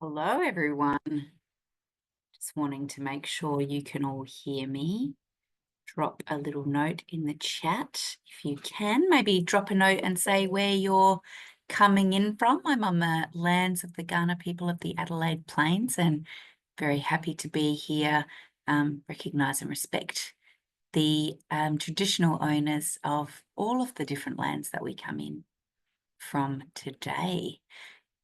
Hello, everyone. Just wanting to make sure you can all hear me. Drop a little note in the chat if you can. Maybe drop a note and say where you're coming in from. I'm on the lands of the Kaurna people of the Adelaide Plains and very happy to be here, recognise and respect the traditional owners of all of the different lands that we come in from today.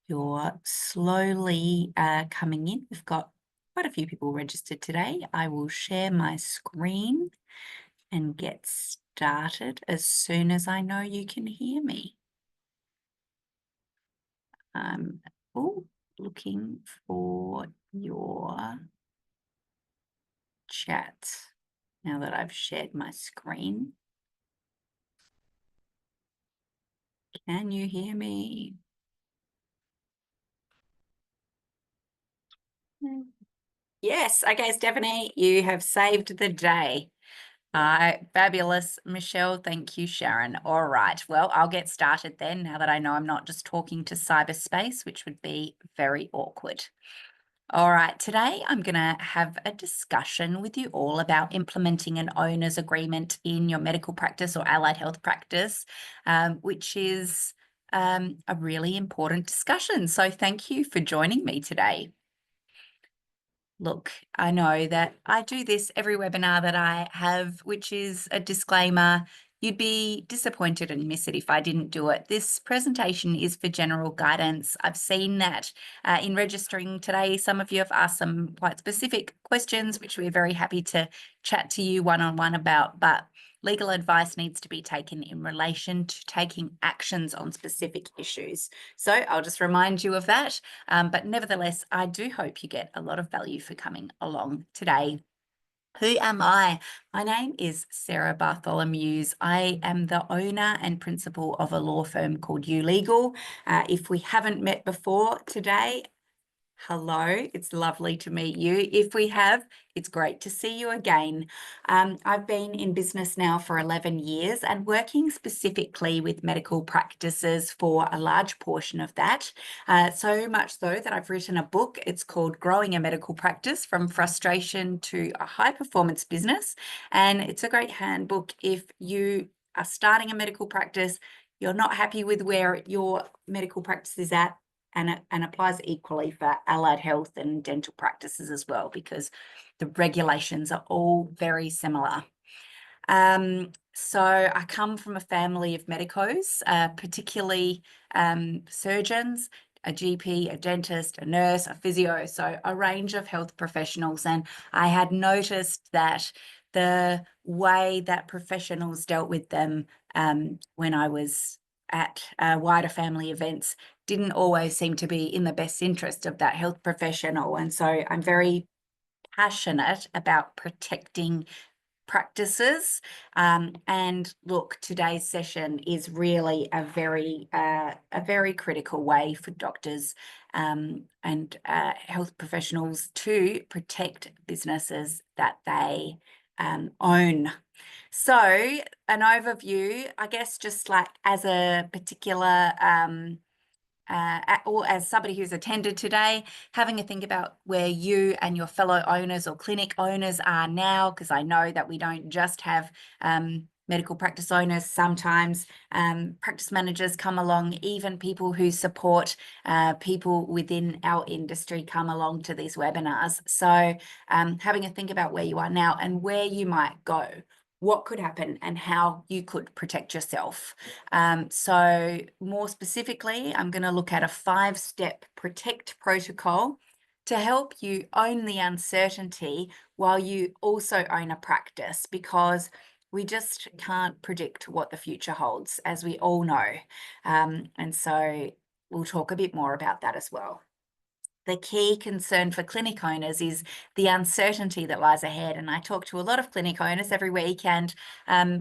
You're slowly coming in. We've got quite a few people registered today. I will share my screen and get started as soon as I know you can hear me. I'm looking for your chat now that I've shared my screen. Can you hear me? Yes. Okay, Stephanie, you have saved the day. Fabulous, Michelle. Thank you, Sharon. All right. Well, I'll get started then now that I know I'm not just talking to cyberspace, which would be very awkward. All right. Today, I'm going to have a discussion with you all about implementing an owner's agreement in your medical practice or allied health practice, which is a really important discussion. So thank you for joining me today. Look, I know that I do this every webinar that I have, which is a disclaimer. You'd be disappointed and miss it if I didn't do it. This presentation is for general guidance. I've seen that in registering today, some of you have asked some quite specific questions, which we're very happy to chat to you one-on-one about, but legal advice needs to be taken in relation to taking actions on specific issues. So I'll just remind you of that. But nevertheless, I do hope you get a lot of value for coming along today. Who am I? My name is Sarah Bartholomeusz. I am the owner and principal of a law firm called U Legal. If we haven't met before today, hello, it's lovely to meet you. If we have, it's great to see you again. I've been in business now for 11 years and working specifically with medical practices for a large portion of that. So much so that I've written a book. It's called Growing a Medical Practice from Frustration to a High Performance Business. And it's a great handbook if you are starting a medical practice, you're not happy with where your medical practice is at, and applies equally for allied health and dental practices as well, because the regulations are all very similar. So I come from a family of medicos, particularly surgeons, a GP, a dentist, a nurse, a physio, so a range of health professionals. And I had noticed that the way that professionals dealt with them when I was at wider family events didn't always seem to be in the best interest of that health professional. And so I'm very passionate about protecting practices. And look, today's session is really a very critical way for doctors and health professionals to protect businesses that they own. So an overview, I guess, just like as a particular or as somebody who's attended today, having a think about where you and your fellow owners or clinic owners are now, because I know that we don't just have medical practice owners. Sometimes practice managers come along, even people who support people within our industry come along to these webinars. So having a think about where you are now and where you might go, what could happen and how you could protect yourself. So more specifically, I'm going to look at a 5-step protect protocol to help you own the uncertainty while you also own a practice, because we just can't predict what the future holds, as we all know. And so we'll talk a bit more about that as well. The key concern for clinic owners is the uncertainty that lies ahead. And I talk to a lot of clinic owners every week, and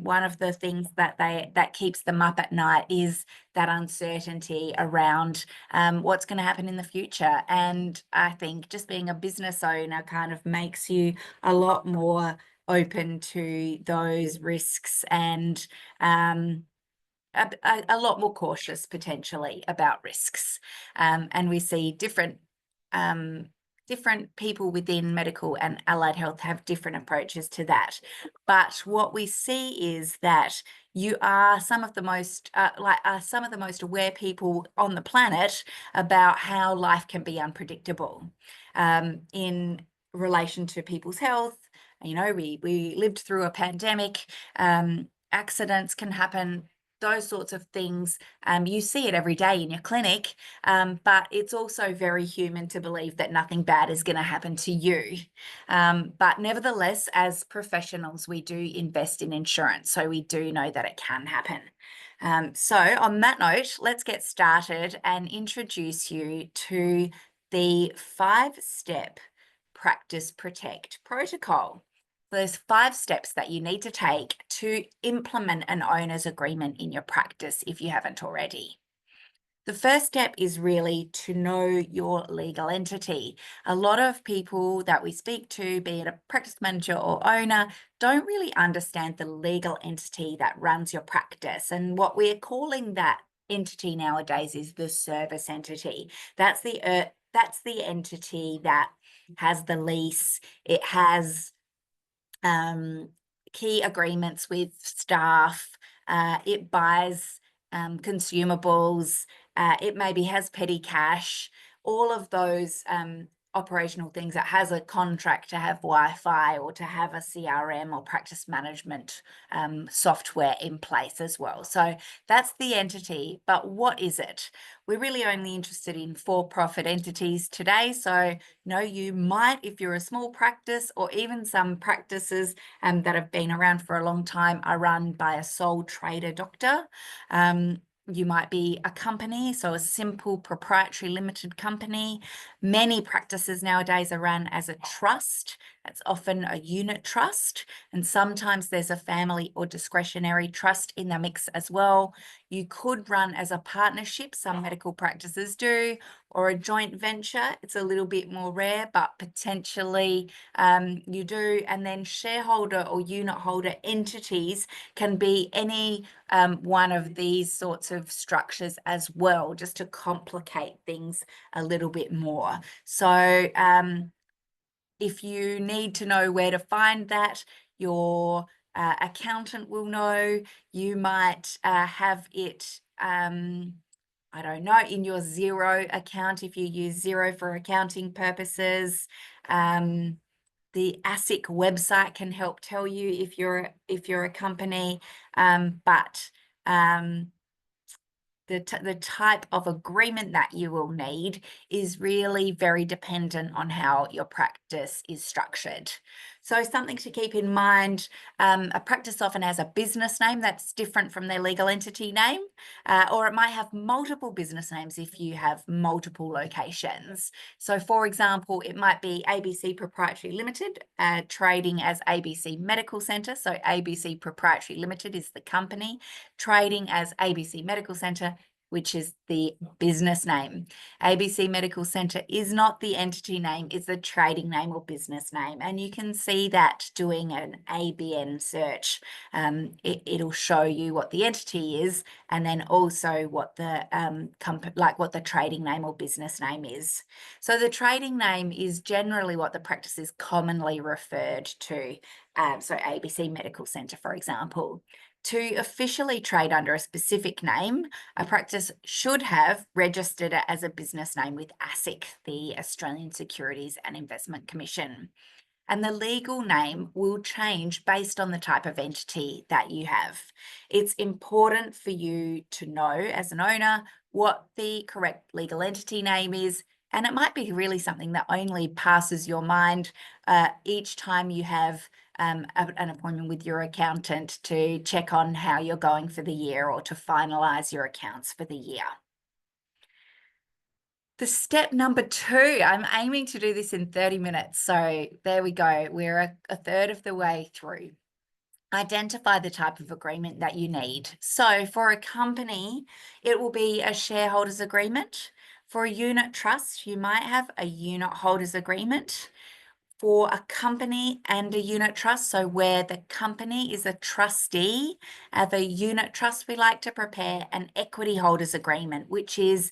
one of the things that keeps them up at night is that uncertainty around what's going to happen in the future. And I think just being a business owner kind of makes you a lot more open to those risks and a lot more cautious potentially about risks. And we see different different people within medical and allied health have different approaches to that. But what we see is that you are some of the most aware people on the planet about how life can be unpredictable in relation to people's health. You know, we lived through a pandemic. Accidents can happen, those sorts of things. You see it every day in your clinic, but it's also very human to believe that nothing bad is going to happen to you. But nevertheless, as professionals, we do invest in insurance, so we do know that it can happen. So on that note, let's get started and introduce you to the 5-step Practice Protect protocol. There's 5 steps that you need to take to implement an owner's agreement in your practice if you haven't already. The first step is really to know your legal entity. A lot of people that we speak to, be it a practice manager or owner, don't really understand the legal entity that runs your practice. And what we're calling that entity nowadays is the service entity. That's the entity that has the lease. It has key agreements with staff. It buys consumables. It maybe has petty cash. All of those operational things. It has a contract to have Wi-Fi or to have a CRM or practice management software in place as well. So that's the entity. But what is it? We're really only interested in for-profit entities today. So, you might, if you're a small practice, or even some practices that have been around for a long time, are run by a sole trader doctor. You might be a company, so a simple proprietary limited company. Many practices nowadays are run as a trust. That's often a unit trust, and sometimes there's a family or discretionary trust in the mix as well. You could run as a partnership, some medical practices do, or a joint venture. It's a little bit more rare, but potentially you do. And then shareholder or unit holder entities can be any one of these sorts of structures as well, just to complicate things a little bit more. So if you need to know where to find that, your accountant will know. You might have it, I don't know, in your Xero account if you use Xero for accounting purposes. The ASIC website can help tell you if you're a company, but the type of agreement that you will need is really very dependent on how your practice is structured. So something to keep in mind, a practice often has a business name that's different from their legal entity name, or it might have multiple business names if you have multiple locations. So for example, it might be ABC Proprietary Limited, trading as ABC Medical Centre. So ABC Proprietary Limited is the company, trading as ABC Medical Centre, which is the business name. ABC Medical Centre is not the entity name, it's the trading name or business name. And you can see that doing an ABN search. It'll show you what the entity is, and then also what the what the trading name or business name is. So the trading name is generally what the practice is commonly referred to. So ABC Medical Centre, for example. To officially trade under a specific name, a practice should have registered it as a business name with ASIC, the Australian Securities and Investment Commission. And the legal name will change based on the type of entity that you have. It's important for you to know as an owner what the correct legal entity name is, and it might be really something that only passes your mind each time you have an appointment with your accountant to check on how you're going for the year or to finalise your accounts for the year. The step number 2, I'm aiming to do this in 30 minutes. So there we go. We're a third of the way through. Identify the type of agreement that you need. So for a company, it will be a shareholders agreement. For a unit trust, you might have a unit holders agreement. For a company and a unit trust, so where the company is a trustee, the unit trust, we like to prepare an equity holders agreement, which is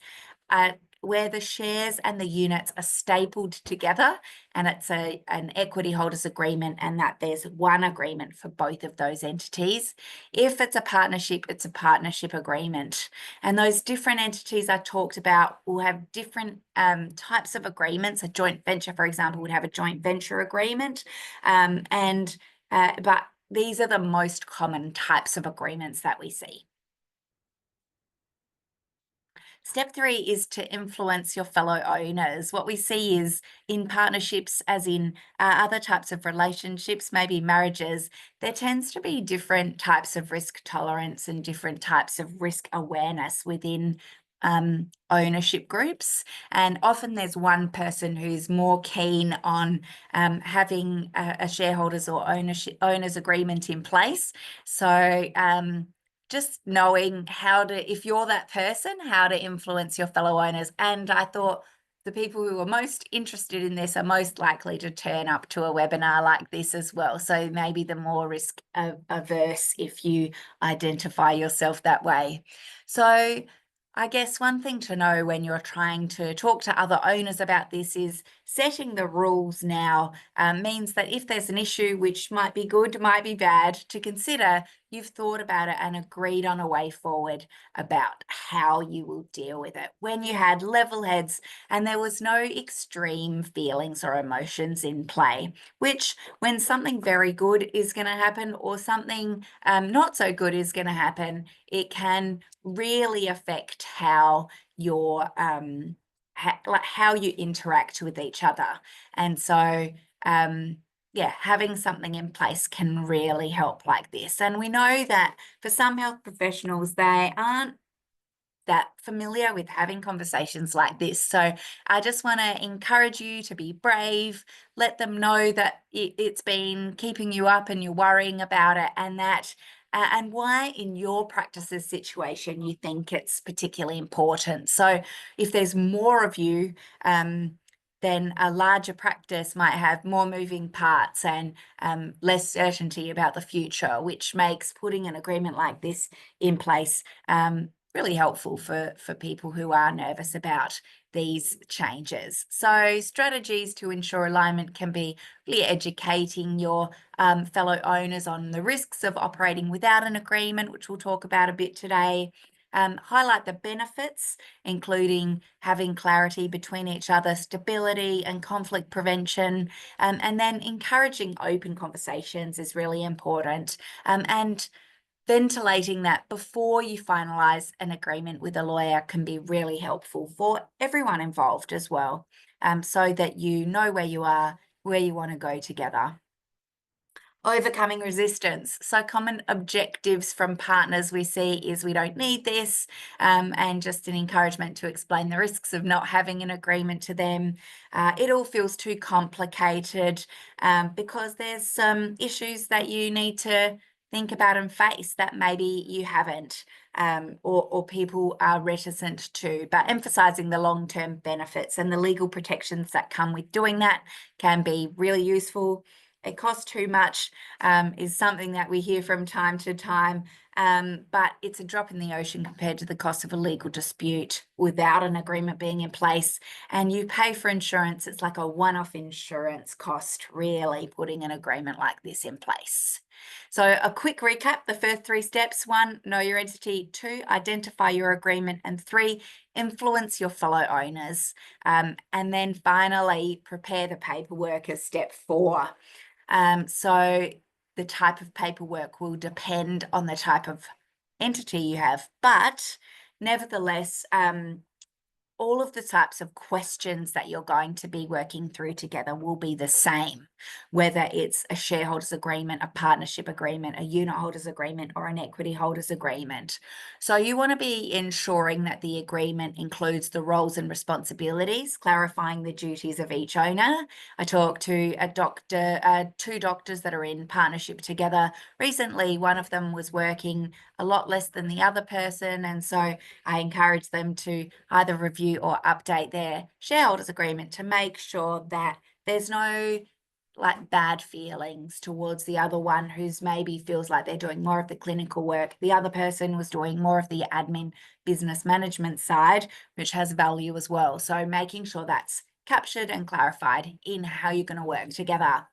where the shares and the units are stapled together, and it's an equity holders agreement, and that there's one agreement for both of those entities. If it's a partnership, it's a partnership agreement. And those different entities I talked about will have different types of agreements. A joint venture, for example, would have a joint venture agreement. But these are the most common types of agreements that we see. Step 3 is to influence your fellow owners. What we see is in partnerships, as in other types of relationships, maybe marriages, there tends to be different types of risk tolerance and different types of risk awareness within ownership groups. And often there's one person who's more keen on having a shareholders or owners agreement in place. So just knowing how to, if you're that person, how to influence your fellow owners. And I thought the people who are most interested in this are most likely to turn up to a webinar like this as well. So maybe the more risk averse if you identify yourself that way. So I guess one thing to know when you're trying to talk to other owners about this is setting the rules now means that if there's an issue, which might be good, might be bad, to consider, you've thought about it and agreed on a way forward about how you will deal with it. When you had level heads and there was no extreme feelings or emotions in play, which when something very good is going to happen or something not so good is going to happen, it can really affect how your how you interact with each other. And so yeah, having something in place can really help like this. And we know that for some health professionals, they aren't that familiar with having conversations like this. So I just want to encourage you to be brave, let them know that it's been keeping you up and you're worrying about it, and that and why in your practice's situation you think it's particularly important. So if there's more of you, then a larger practice might have more moving parts and less certainty about the future, which makes putting an agreement like this in place really helpful for people who are nervous about these changes. So strategies to ensure alignment can be really educating your fellow owners on the risks of operating without an agreement, which we'll talk about a bit today. Highlight the benefits, including having clarity between each other, stability and conflict prevention, and then encouraging open conversations is really important. And ventilating that before you finalise an agreement with a lawyer can be really helpful for everyone involved as well, so that you know where you are, where you want to go together. Overcoming resistance. So common objectives from partners we see is we don't need this, and just an encouragement to explain the risks of not having an agreement to them. It all feels too complicated because there's some issues that you need to think about and face that maybe you haven't, or people are reticent to. But emphasising the long-term benefits and the legal protections that come with doing that can be really useful. It costs too much is something that we hear from time to time, but it's a drop in the ocean compared to the cost of a legal dispute without an agreement being in place. And you pay for insurance. It's like a one-off insurance cost, really, putting an agreement like this in place. So a quick recap, the first 3 steps: 1, know your entity; 2, identify your agreement; and 3, influence your fellow owners. And then finally, prepare the paperwork as step 4. So the type of paperwork will depend on the type of entity you have, but nevertheless, all of the types of questions that you're going to be working through together will be the same, whether it's a shareholders agreement, a partnership agreement, a unit holders agreement, or an equity holders agreement. So you want to be ensuring that the agreement includes the roles and responsibilities, clarifying the duties of each owner. I talked to a doctor, 2 doctors that are in partnership together recently. One of them was working a lot less than the other person, and so I encourage them to either review or update their shareholders agreement to make sure that there's no like bad feelings towards the other one who's maybe feels like they're doing more of the clinical work. The other person was doing more of the admin business management side, which has value as well. So making sure that's captured and clarified in how you're going to work together.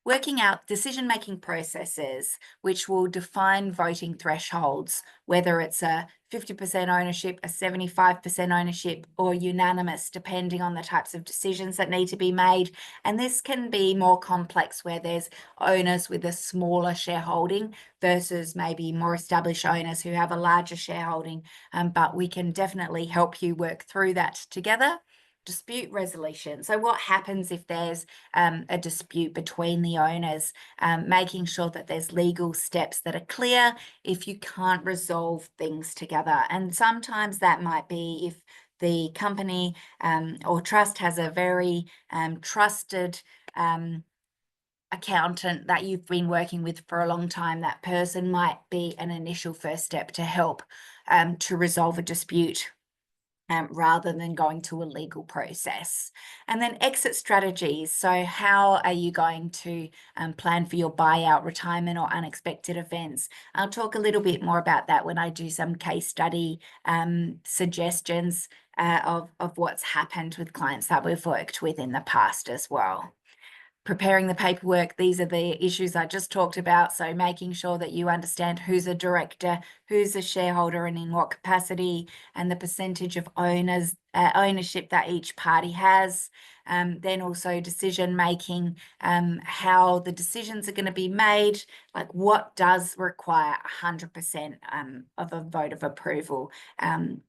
Working out decision-making processes, which will define voting thresholds, whether it's a 50% ownership, a 75% ownership, or unanimous, depending on the types of decisions that need to be made. And this can be more complex where there's owners with a smaller shareholding versus maybe more established owners who have a larger shareholding. But we can definitely help you work through that together. Dispute resolution. So what happens if there's a dispute between the owners, making sure that there's legal steps that are clear if you can't resolve things together. And sometimes that might be if the company or trust has a very trusted accountant that you've been working with for a long time. That person might be an initial first step to help to resolve a dispute. Rather than going to a legal process. And then exit strategies. So how are you going to plan for your buyout, retirement, or unexpected events? I'll talk a little bit more about that when I do some case study suggestions of what's happened with clients that we've worked with in the past as well. Preparing the paperwork, these are the issues I just talked about. So making sure that you understand who's a director, who's a shareholder and in what capacity, and the percentage of ownership that each party has. Then also decision making, how the decisions are going to be made, like what does require 100% of a vote of approval.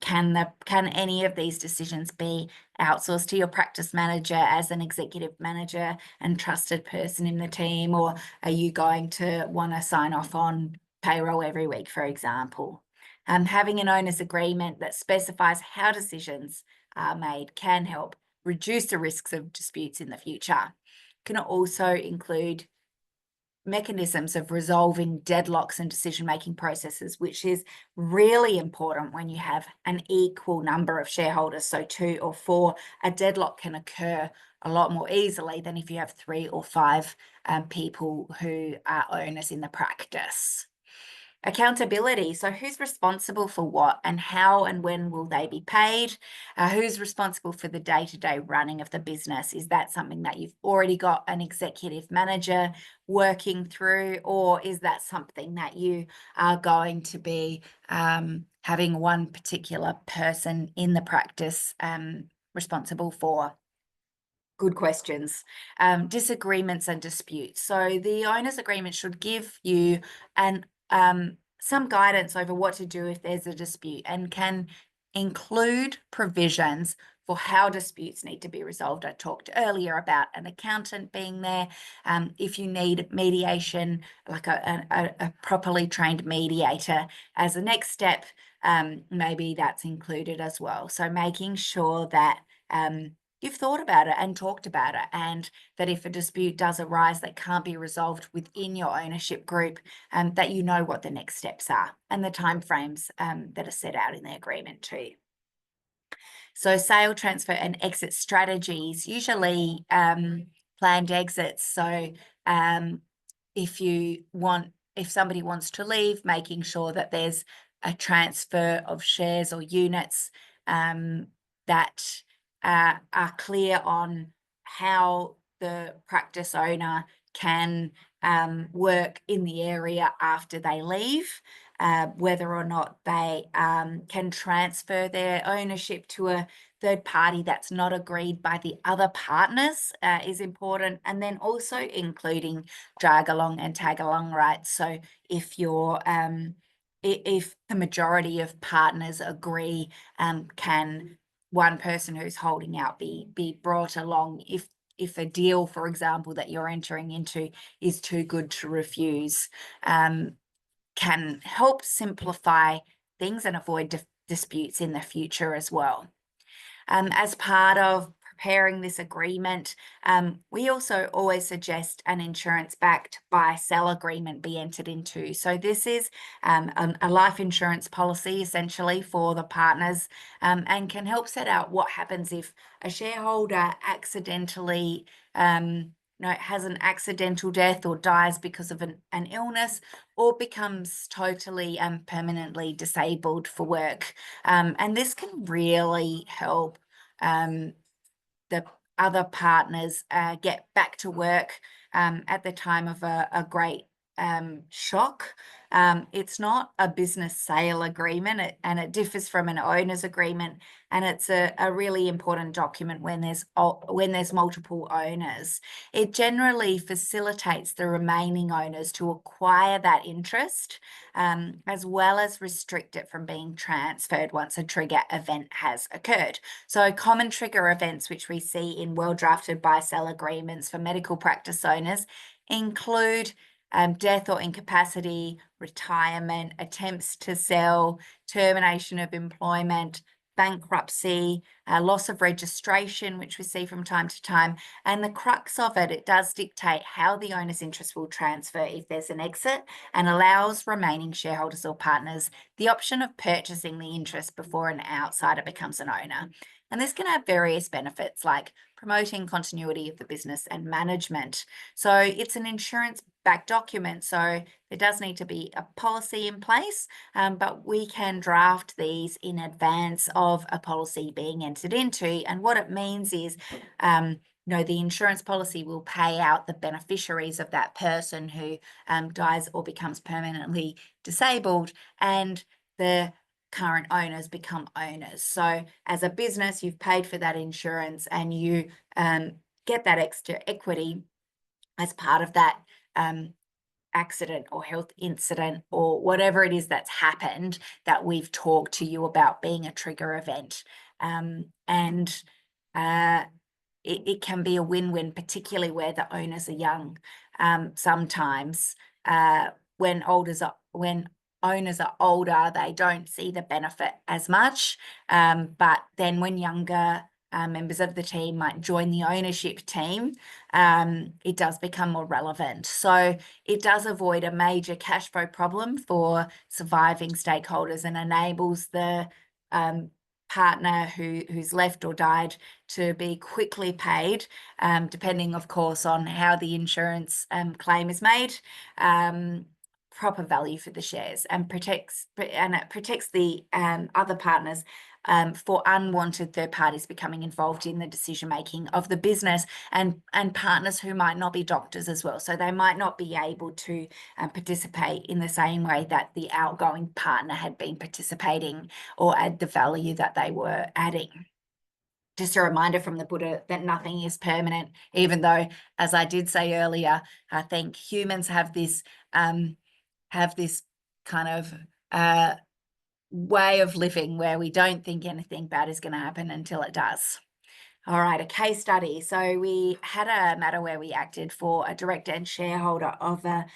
Can any of these decisions be outsourced to your practice manager as an executive manager and trusted person in the team, or are you going to want to sign off on payroll every week, for example? Having an owner's agreement that specifies how decisions are made can help reduce the risks of disputes in the future. Can also include mechanisms of resolving deadlocks and decision-making processes, which is really important when you have an equal number of shareholders, so 2 or 4. A deadlock can occur a lot more easily than if you have 3 or 5 people who are owners in the practice. Accountability. So who's responsible for what and how and when will they be paid? Who's responsible for the day-to-day running of the business? Is that something that you've already got an executive manager working through, or is that something that you are going to be having one particular person in the practice responsible for? Good questions. Disagreements and disputes. So the owner's agreement should give you some guidance over what to do if there's a dispute, and can include provisions for how disputes need to be resolved. I talked earlier about an accountant being there. If you need mediation, like a properly trained mediator as a next step, maybe that's included as well. So making sure that you've thought about it and talked about it, and that if a dispute does arise that can't be resolved within your ownership group, that you know what the next steps are and the timeframes that are set out in the agreement too. So sale, transfer, and exit strategies, usually planned exits. So if somebody wants to leave, making sure that there's a transfer of shares or units that are clear on how the practice owner can work in the area after they leave, whether or not they can transfer their ownership to a third party that's not agreed by the other partners is important. And then also including drag along and tag along rights. So if the majority of partners agree, can one person who's holding out be brought along if a deal, for example, that you're entering into is too good to refuse, can help simplify things and avoid disputes in the future as well. As part of preparing this agreement, we also always suggest an insurance-backed buy-sell agreement be entered into. So this is a life insurance policy essentially for the partners, and can help set out what happens if a shareholder accidentally has an accidental death or dies because of an illness, or becomes totally and permanently disabled for work. And this can really help the other partners get back to work at the time of a great shock. It's not a business sale agreement, and it differs from an owner's agreement, and it's a really important document when there's multiple owners. It generally facilitates the remaining owners to acquire that interest, as well as restrict it from being transferred once a trigger event has occurred. So common trigger events which we see in well-drafted buy-sell agreements for medical practice owners include death or incapacity, retirement, attempts to sell, termination of employment, bankruptcy, loss of registration, which we see from time to time. And the crux of it, it does dictate how the owner's interest will transfer if there's an exit, and allows remaining shareholders or partners the option of purchasing the interest before an outsider becomes an owner. And this can have various benefits like promoting continuity of the business and management. So it's an insurance-backed document, so there does need to be a policy in place, but we can draft these in advance of a policy being entered into. And what it means is, the insurance policy will pay out the beneficiaries of that person who dies or becomes permanently disabled, and the current owners become owners. So as a business, you've paid for that insurance, and you get that extra equity as part of that accident or health incident or whatever it is that's happened that we've talked to you about being a trigger event. And it can be a win-win, particularly where the owners are young. Sometimes when owners are older, they don't see the benefit as much. But then when younger members of the team might join the ownership team, it does become more relevant. So it does avoid a major cash flow problem for surviving stakeholders, and enables the partner who's left or died to be quickly paid, depending, of course, on how the insurance claim is made, proper value for the shares, and it protects the other partners for unwanted third parties becoming involved in the decision making of the business, and partners who might not be doctors as well. So they might not be able to participate in the same way that the outgoing partner had been participating, or add the value that they were adding. Just a reminder from the Buddha that nothing is permanent, even though, as I did say earlier, I think humans have this kind of way of living where we don't think anything bad is going to happen until it does. All right, a case study. So we had a matter where we acted for a director and shareholder of a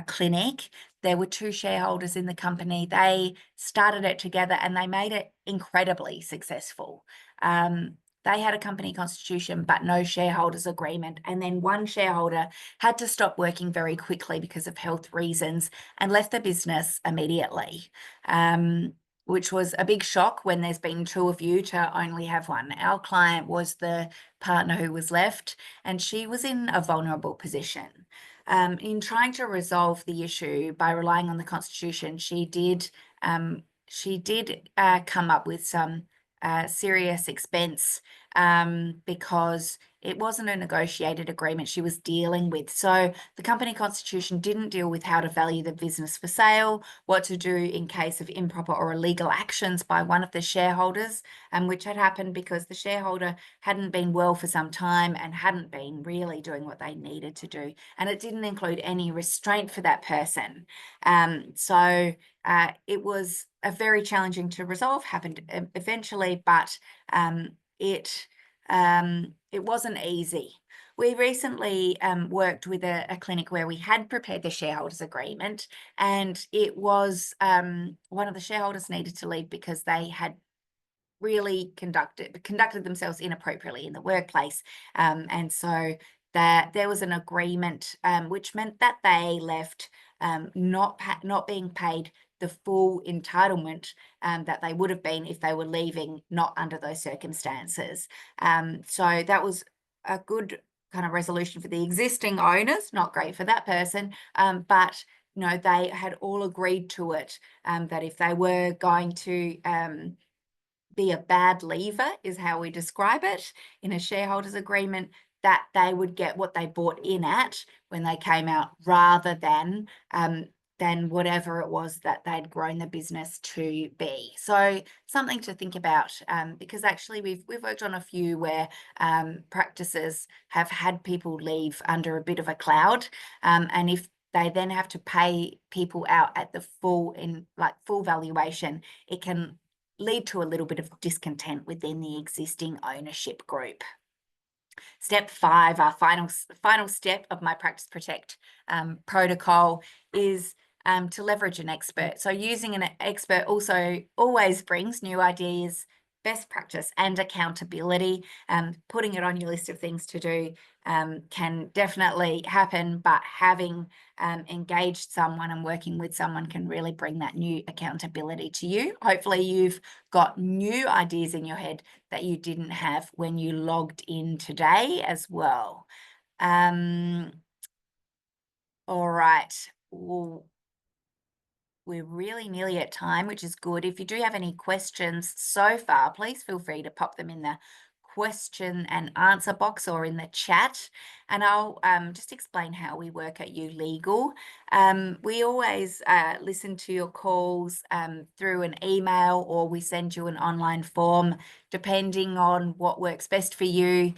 clinic. There were two shareholders in the company. They started it together and they made it incredibly successful. They had a company constitution, but no shareholders agreement. And then one shareholder had to stop working very quickly because of health reasons and left the business immediately, which was a big shock when there's been two of you to only have one. Our client was the partner who was left, and she was in a vulnerable position. In trying to resolve the issue by relying on the constitution, she did come up with some serious expense because it wasn't a negotiated agreement she was dealing with. So the company constitution didn't deal with how to value the business for sale, what to do in case of improper or illegal actions by one of the shareholders, which had happened because the shareholder hadn't been well for some time and hadn't been really doing what they needed to do. And it didn't include any restraint for that person. So it was a very challenging to resolve, happened eventually, but it wasn't easy. We recently worked with a clinic where we had prepared the shareholders agreement, and it was one of the shareholders needed to leave because they had really conducted themselves inappropriately in the workplace, and so that there was an agreement which meant that they left not being paid the full entitlement that they would have been if they were leaving not under those circumstances. So that was a good kind of resolution for the existing owners, not great for that person, but they had all agreed to it, that if they were going to be a bad leaver, is how we describe it in a shareholders agreement, that they would get what they bought in at when they came out, rather than whatever it was that they'd grown the business to be. So something to think about, because actually we've worked on a few where practices have had people leave under a bit of a cloud, and if they then have to pay people out at the full valuation, it can lead to a little bit of discontent within the existing ownership group. Step 5, our final step of my Practice Protect protocol, is to leverage an expert. So using an expert also always brings new ideas, best practice, and accountability. Putting it on your list of things to do can definitely happen, but having engaged someone and working with someone can really bring that new accountability to you. Hopefully you've got new ideas in your head that you didn't have when you logged in today as well. All right. Well, we're really nearly at time, which is good. If you do have any questions so far, please feel free to pop them in the question and answer box or in the chat, and I'll just explain how we work at U Legal. We always listen to your calls through an email, or we send you an online form, depending on what works best for you.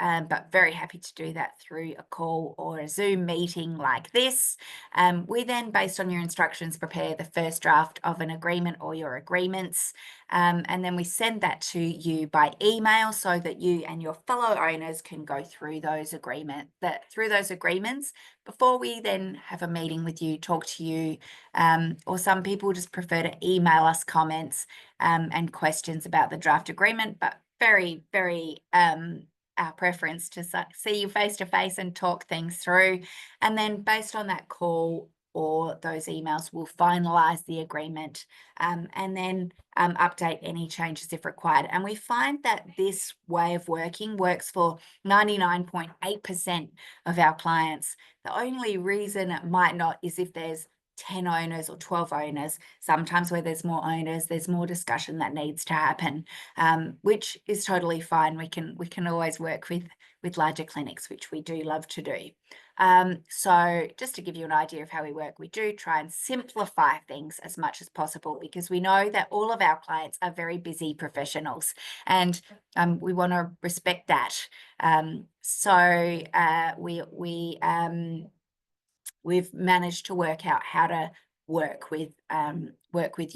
But very happy to do that through a call or a Zoom meeting like this. We then, based on your instructions, prepare the first draft of an agreement or your agreements, and then we send that to you by email so that you and your fellow owners can go through those agreements before we then have a meeting with you, talk to you, or some people just prefer to email us comments and questions about the draft agreement, but very, very our preference to see you face to face and talk things through. And then based on that call or those emails, we'll finalize the agreement, and then update any changes if required. And we find that this way of working works for 99.8% of our clients. The only reason it might not is if there's 10 owners or 12 owners. Sometimes where there's more owners, there's more discussion that needs to happen, which is totally fine. We can always work with larger clinics, which we do love to do. So just to give you an idea of how we work, we do try and simplify things as much as possible, because we know that all of our clients are very busy professionals, and we want to respect that. We've managed to work out how to work with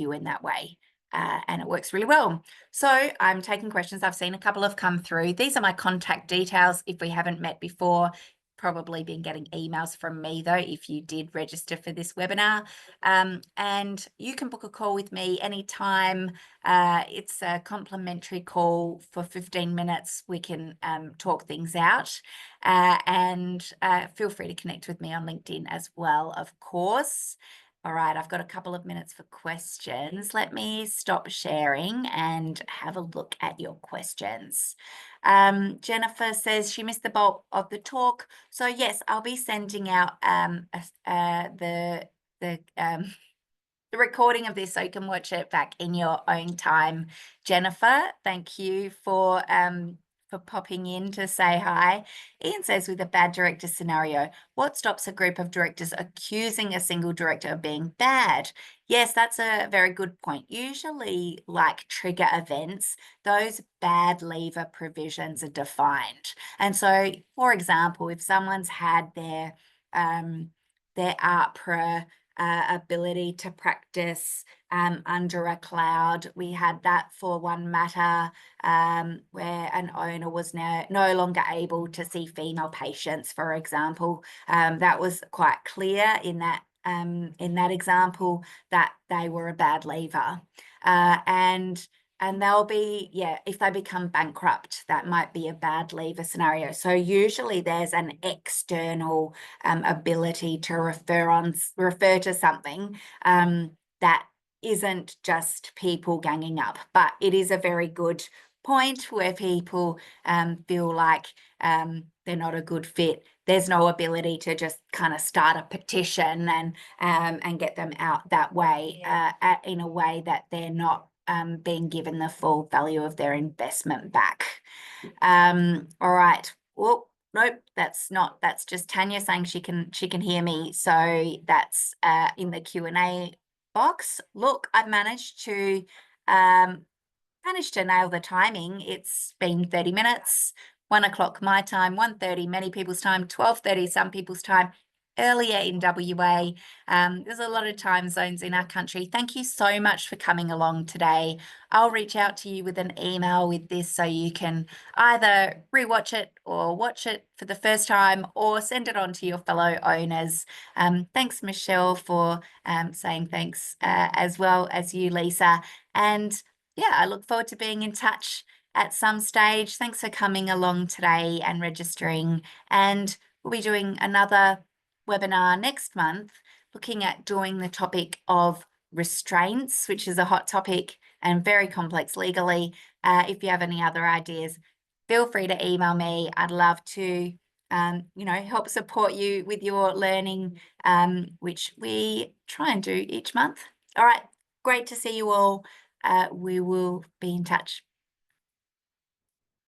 you in that way, and it works really well. So I'm taking questions. I've seen a couple have come through. These are my contact details. If we haven't met before, probably been getting emails from me though, if you did register for this webinar, and you can book a call with me anytime. It's a complimentary call for 15 minutes. We can talk things out, and feel free to connect with me on LinkedIn as well, of course. All right, I've got a couple of minutes for questions. Let me stop sharing and have a look at your questions. Jennifer says she missed the bulk of the talk. So yes, I'll be sending out the recording of this so you can watch it back in your own time. Jennifer, thank you for popping in to say hi. Ian says, with a bad director scenario, what stops a group of directors accusing a single director of being bad? Yes, that's a very good point. Usually, like trigger events, those bad leaver provisions are defined. And so, for example, if someone's had their APRA ability to practice under a cloud. We had that for one matter, where an owner was no longer able to see female patients, for example. That was quite clear in that example that they were a bad leaver. And they'll be, if they become bankrupt, that might be a bad leaver scenario. So usually there's an external ability to refer to something that isn't just people ganging up, but it is a very good point where people feel like they're not a good fit, there's no ability to just kind of start a petition and get them out that way, in a way that they're not being given the full value of their investment back. All right. Well, nope, that's just Tanya saying she can hear me. So that's in the Q&A box. Look, I've managed to nail the timing. It's been 30 minutes, 1 o'clock my time, 1:30 many people's time, 12:30 some people's time, earlier in WA. There's a lot of time zones in our country. Thank you so much for coming along today. I'll reach out to you with an email with this so you can either rewatch it or watch it for the first time or send it on to your fellow owners. Thanks, Michelle, for saying thanks, as well as you, Lisa. And yeah, I look forward to being in touch at some stage. Thanks for coming along today and registering. And we'll be doing another webinar next month looking at doing the topic of restraints, which is a hot topic and very complex legally. If you have any other ideas, feel free to email me. I'd love to help support you with your learning, which we try and do each month. All right, great to see you all. We will be in touch.